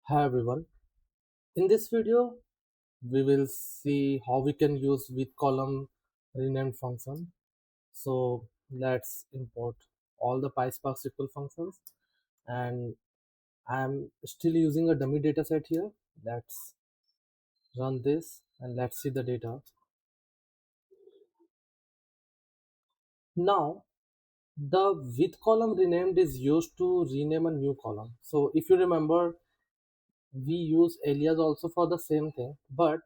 Hi everyone. In this video, we will see how we can use with column renamed function. So let's import all the PySpark SQL functions, and I'm still using a dummy data set here. Let's run this and let's see the data. Now the with column renamed is used to rename a new column. So if you remember, we use alias also for the same thing, but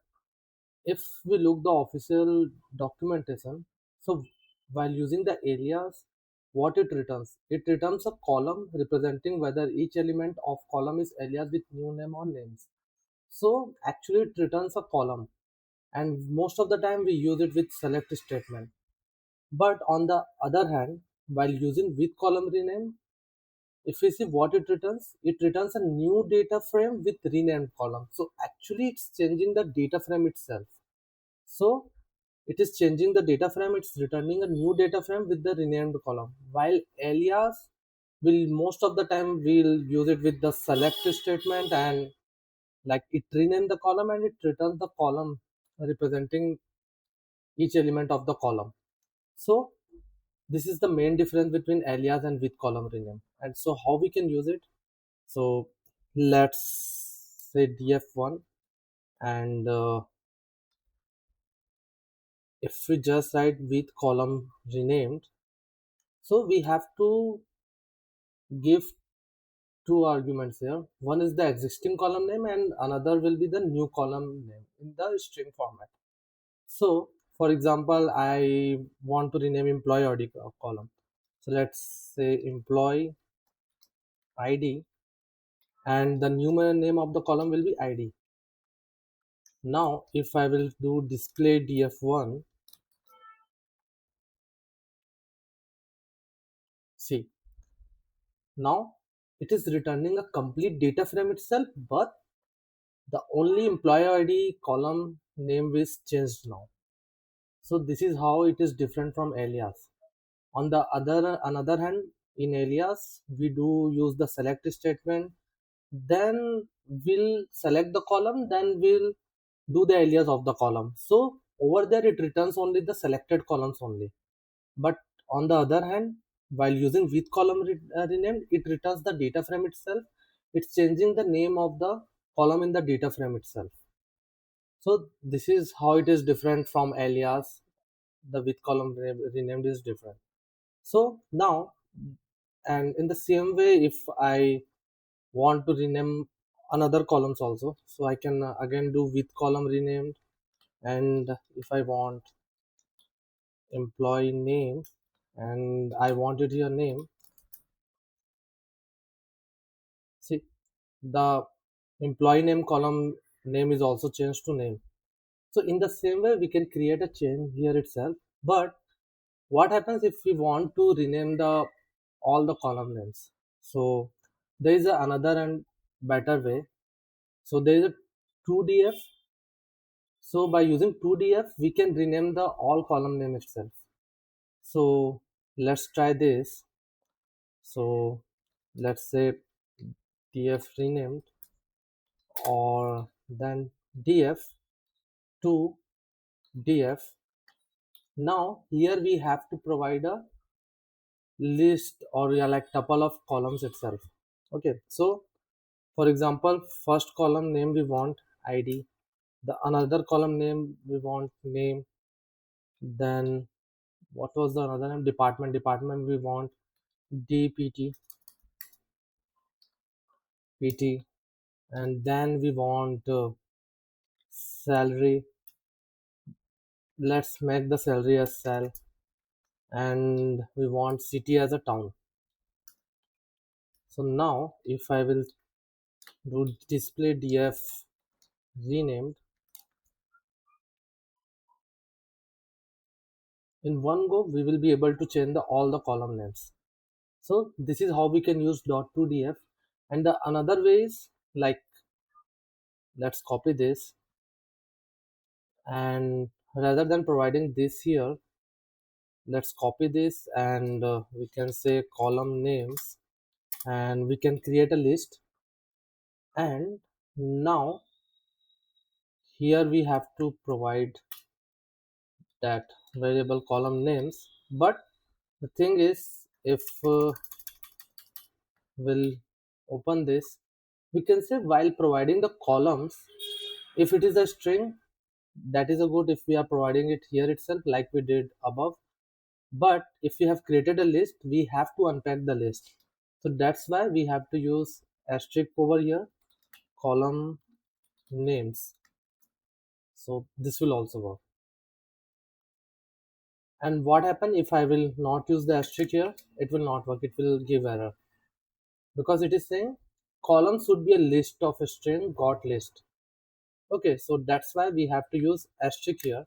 if we look the official documentation, so while using the alias, what it returns a column representing whether each element of column is alias with new name or names. So actually it returns a column, and most of the time we use it with select statement. But on the other hand, while using with column rename, if we see what it returns a new data frame with renamed column. So actually it's changing the data frame itself. So it is changing the data frame, it's returning a new data frame with the renamed column. While alias will most of the time we'll use it with the select statement, and like it rename the column and it returns the column representing each element of the column. So this is the main difference between alias and with column rename. And so how we can use it? So let's say df1, and if we just write with column renamed, so we have to give two arguments here. One is the existing column name and another will be the new column name in the string format. So for example, I want to rename employee ID column. So let's say employee ID, and the new name of the column will be ID. Now if I will do display df1, see, now it is returning a complete data frame itself, but the only employee ID column name is changed now. So this is how it is different from alias. On the another hand, in alias we do use the select statement. Then we'll select the column. Then we'll do the alias of the column. So over there it returns only the selected columns only. But on the other hand, while using with column renamed, it returns the data frame itself. It's changing the name of the column in the data frame itself. So this is how it is different from alias. The with column renamed is different. So now, and in the same way, if I want to rename another columns also, so I can again do with column renamed. And if I want employee name and I wanted your name, see, the employee name column name is also changed to name. So in the same way, we can create a chain here itself. But what happens if we want to rename the all the column names? So there is another and better way. So there is a toDF. So by using toDF, we can rename the all column name itself. So let's try this. So let's say df renamed, or then df to df. Now here we have to provide a list, or yeah, like tuple of columns itself. Okay, so for example, first column name we want id, the another column name we want name, then what was the another name, department we want dpt pt, and then we want salary. Let's make the salary as sal, and we want city as a town. So now if I will do display df renamed, in one go we will be able to change all the column names. So this is how we can use .2df. And the another way is like, let's copy this, and rather than providing this here, let's copy this, and we can say column names, and we can create a list. And now here we have to provide that variable column names. But the thing is, if we'll open this, we can say while providing the columns, if it is a string, that is a good if we are providing it here itself like we did above. But if we have created a list, we have to unpack the list. So that's why we have to use asterisk over here, column names. So this will also work. And what happen if I will not use the asterisk here? It will not work. It will give error because it is saying column should be a list of a string got list. Okay, so that's why we have to use asterisk here.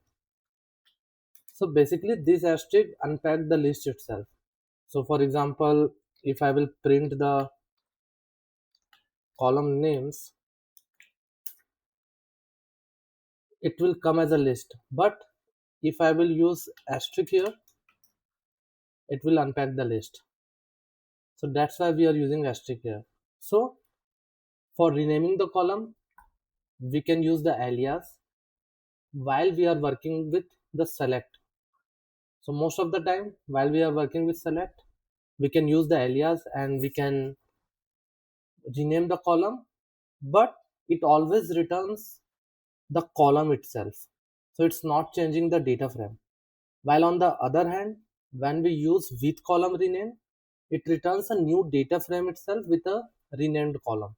So basically this asterisk unpack the list itself. So for example, if I will print the column names, it will come as a list. But if I will use asterisk here, it will unpack the list. So that's why we are using asterisk here. So for renaming the column, we can use the alias while we are working with the select. So most of the time while we are working with select, we can use the alias and we can rename the column, but it always returns the column itself. So it's not changing the data frame. While on the other hand, when we use with column rename, it returns a new data frame itself with a renamed column.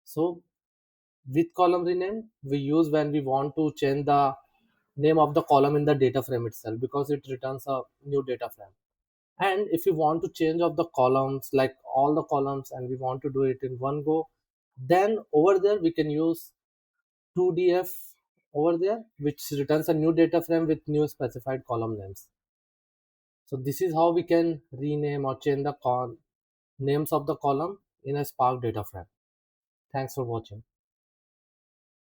So with column rename we use when we want to change the name of the column in the data frame itself because it returns a new data frame. And if you want to change of the columns, like all the columns, and we want to do it in one go, then over there we can use toDF over there, which returns a new data frame with new specified column names. So this is how we can rename or change the names of the column in a Spark data frame. Thanks for watching.